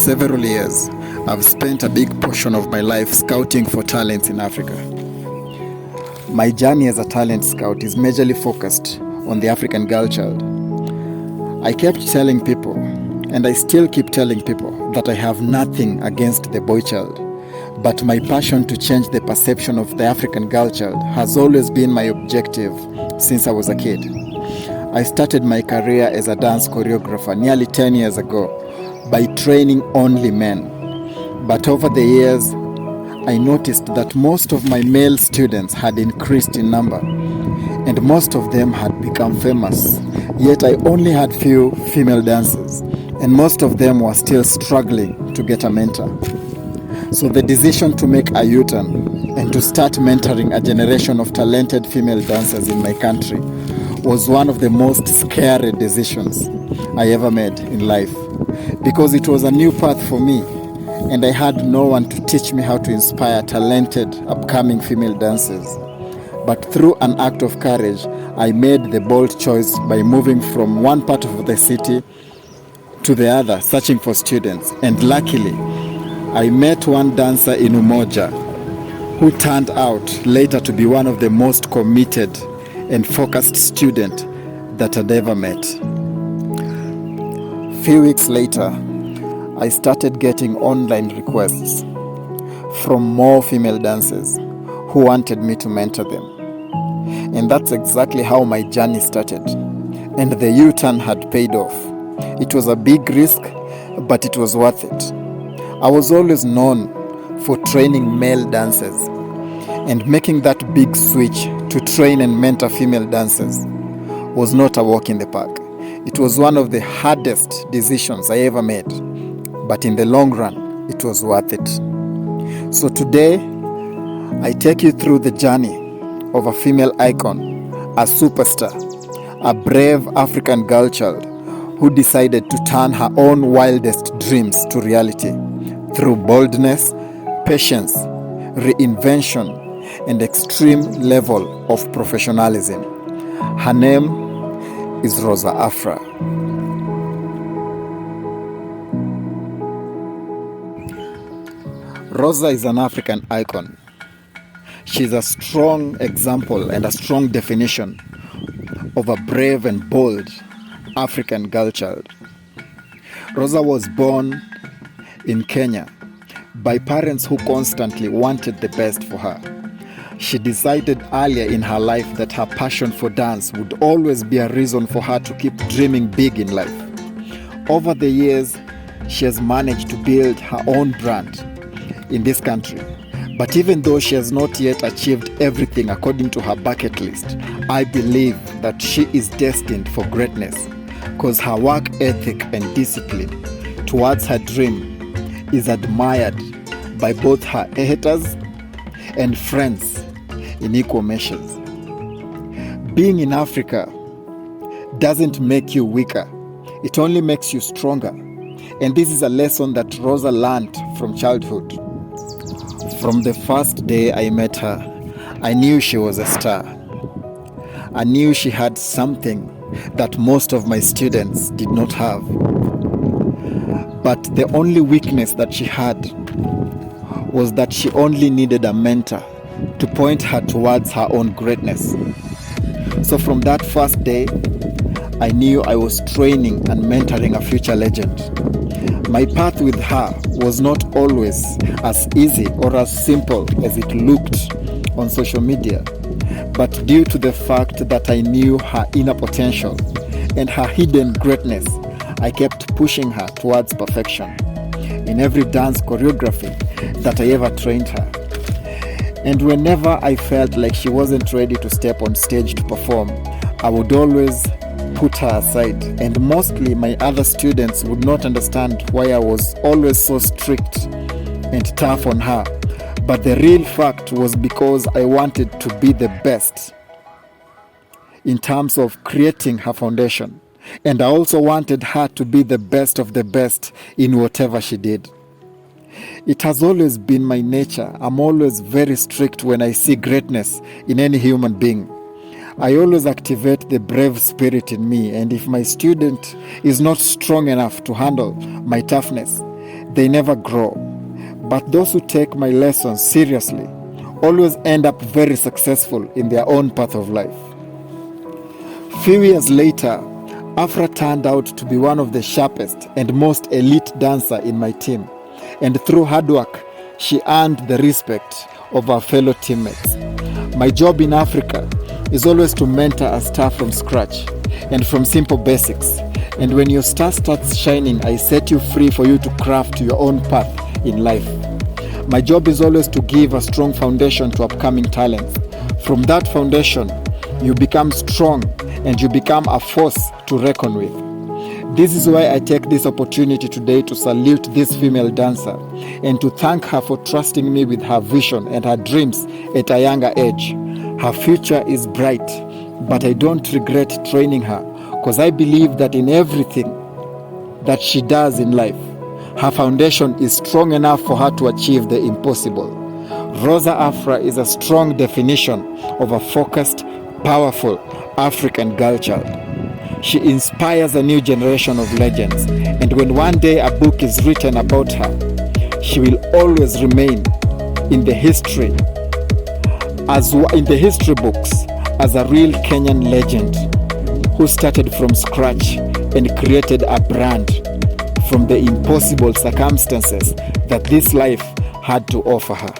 several years, I've spent a big portion of my life scouting for talents in Africa. My journey as a talent scout is majorly focused on the African girl child. I kept telling people, and I still keep telling people, that I have nothing against the boy child. But my passion to change the perception of the African girl child has always been my objective since I was a kid. I started my career as a dance choreographer nearly 10 years ago by training only men. But over the years, I noticed that most of my male students had increased in number, and most of them had become famous. Yet I only had few female dancers, and most of them were still struggling to get a mentor. So the decision to make a U-turn and to start mentoring a generation of talented female dancers in my country was one of the most scary decisions I ever made in life, because it was a new path for me, and I had no one to teach me how to inspire talented upcoming female dancers. But through an act of courage, I made the bold choice by moving from one part of the city to the other, searching for students. And luckily, I met one dancer in Umoja who turned out later to be one of the most committed and focused students that I'd ever met. Few weeks later, I started getting online requests from more female dancers who wanted me to mentor them. And that's exactly how my journey started. And the U-turn had paid off. It was a big risk, but it was worth it. I was always known for training male dancers, and making that big switch to train and mentor female dancers was not a walk in the park. It was one of the hardest decisions I ever made, but in the long run, it was worth it. So today, I take you through the journey of a female icon, a superstar, a brave African girl child who decided to turn her own wildest dreams to reality through boldness, patience, reinvention, and extreme level of professionalism. Her name is Rosa Afra. Rosa is an African icon. She's a strong example and a strong definition of a brave and bold African girl child. Rosa was born in Kenya by parents who constantly wanted the best for her. She decided earlier in her life that her passion for dance would always be a reason for her to keep dreaming big in life. Over the years, she has managed to build her own brand in this country. But even though she has not yet achieved everything according to her bucket list, I believe that she is destined for greatness, because her work ethic and discipline towards her dream is admired by both her haters and friends in equal measures. Being in Africa doesn't make you weaker, it only makes you stronger. And this is a lesson that Rosa learned from childhood. From the first day I met her, I knew she was a star. I knew she had something that most of my students did not have. But the only weakness that she had was that she only needed a mentor to point her towards her own greatness. So from that first day, I knew I was training and mentoring a future legend. My path with her was not always as easy or as simple as it looked on social media, but due to the fact that I knew her inner potential and her hidden greatness, I kept pushing her towards perfection in every dance choreography that I ever trained her. And whenever I felt like she wasn't ready to step on stage to perform, I would always put her aside. And mostly my other students would not understand why I was always so strict and tough on her. But the real fact was because I wanted to be the best in terms of creating her foundation. And I also wanted her to be the best of the best in whatever she did. It has always been my nature. I'm always very strict when I see greatness in any human being. I always activate the brave spirit in me, and if my student is not strong enough to handle my toughness, they never grow. But those who take my lessons seriously always end up very successful in their own path of life. Few years later, Afra turned out to be one of the sharpest and most elite dancer in my team, and through hard work, she earned the respect of our fellow teammates. My job in Africa is always to mentor a star from scratch and from simple basics. And when your star starts shining, I set you free for you to craft your own path in life. My job is always to give a strong foundation to upcoming talents. From that foundation, you become strong and you become a force to reckon with. This is why I take this opportunity today to salute this female dancer and to thank her for trusting me with her vision and her dreams at a younger age. Her future is bright, but I don't regret training her because I believe that in everything that she does in life, her foundation is strong enough for her to achieve the impossible. Rosa Afra is a strong definition of a focused, powerful African girl child. She inspires a new generation of legends, and when one day a book is written about her, she will always remain in the history books as a real Kenyan legend who started from scratch and created a brand from the impossible circumstances that this life had to offer her.